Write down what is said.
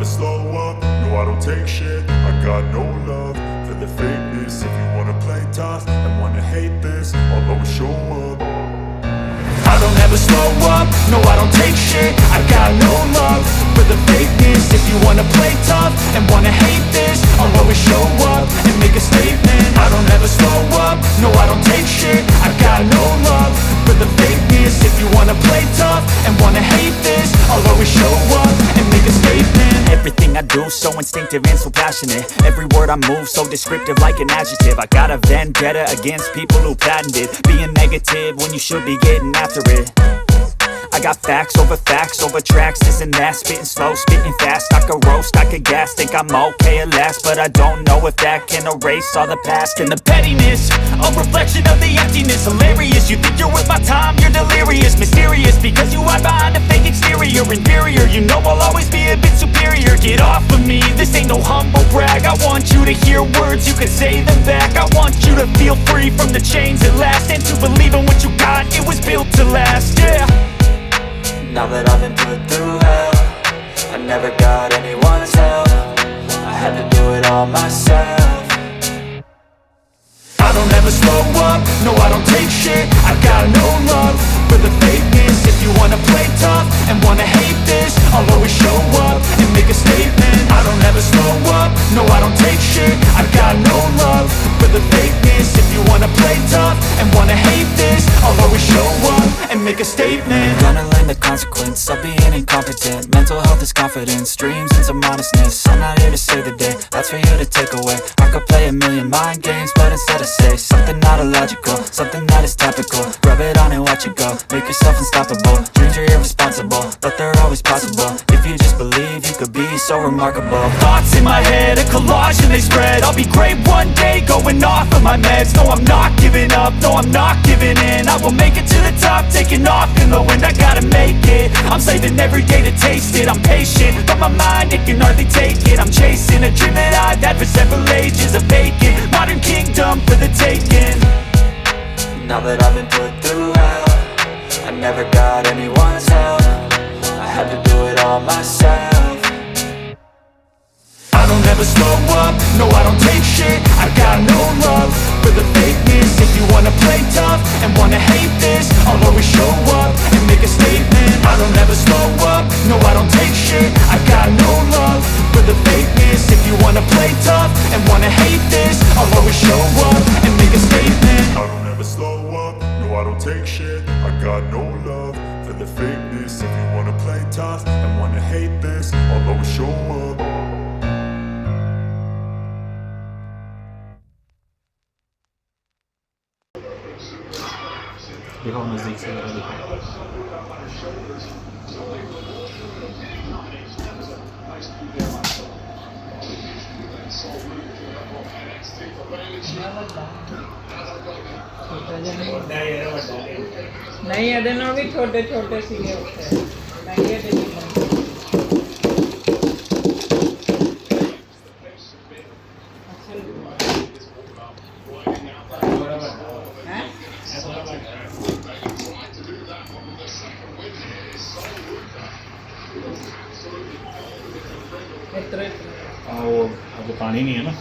slow up, no I don't take shit. I got no love for the fakeness. If you wanna play tough and wanna hate this, I'll always show up. I don't ever slow up, no I don't take shit. I got no love for the fakeness. If you wanna play tough and wanna hate this, I'll always show up and make a statement. I don't ever slow up, no I don't take shit. I got no love for the fakeness. If you wanna play tough and wanna hate this, I'll always show up and make a statement. Everything I do so instinctive and so passionate. Every word I move so descriptive like an adjective. I got a vendetta against people who patented being negative when you should be getting after it. I got facts over tracks, this and that. Spitting slow, spitting fast. I could roast, I could gas. Think I'm okay at last, but I don't know if that can erase all the past. And the pettiness, a reflection of the emptiness. Hilarious, you think you're worth my time, you're delirious. Mysterious, because you hide behind a fake exterior. Inferior, you know I'll always be a bit superior. Get off of me, this ain't no humble brag. I want you to hear words, you can say them back. I want you to feel free from the chains at last, and to believe in what you got, it was built to last, yeah. Now that I've been put through hell, I never got anyone's help. I had to do it all myself. I don't ever slow up, no I don't take shit. I got no love for the fakeness. If you wanna play tough and wanna hate this, I'll always show up and make a statement. I don't ever slow up, no I don't take shit. I got no love for the fakeness. If you wanna play tough and wanna hate this, I'll always show up and make a statement. Gonna learn the consequence of being incompetent. Mental health is confidence, dreams and some honestness. I'm not here to save the day, that's for you to take away. I could play a million mind games, but instead I say something not illogical, something that is topical. Rub it on and watch it go, make yourself unstoppable. Dreams are irresponsible, but they're always possible. If you just believe, you could be so remarkable. Thoughts in my head, a collage and they spread. I'll be great one day, going off of my meds. No, I'm not giving up, no, I'm not giving in. I will make it to the top, taking off in the wind. I gotta make it, I'm saving every day to taste it. I'm patient, but my mind, it can hardly take it. I'm chasing a dream that I've had for several ages. A vacant, modern kingdom for the taking. Now that I've been put through hell, I never got anyone's help. I had to do it all myself. I don't ever slow up, no I don't take shit. I got no love for the fakeness. If you wanna play tough and wanna hate this, I'll always show up and make a statement. I don't ever slow up, no I don't take shit. I got no love for the fakeness. If you wanna play tough and wanna hate this, I'll always show up and make a statement. I don't ever slow up, no I don't take shit. I got no love for the fakeness. If you wanna play tough and wanna hate this, I'll always show up. दिखाओ नजदीक से जरा दिखाओ। नहीं ਇਹਦੇ ਨਾਲ ਵੀ ਛੋਟੇ ਛੋਟੇ ਸੀਗੇ ਉੱਥੇ ਨਹੀਂ ਇਹਦੇ ਨਹੀਂ वो अब पानी नहीं है ना।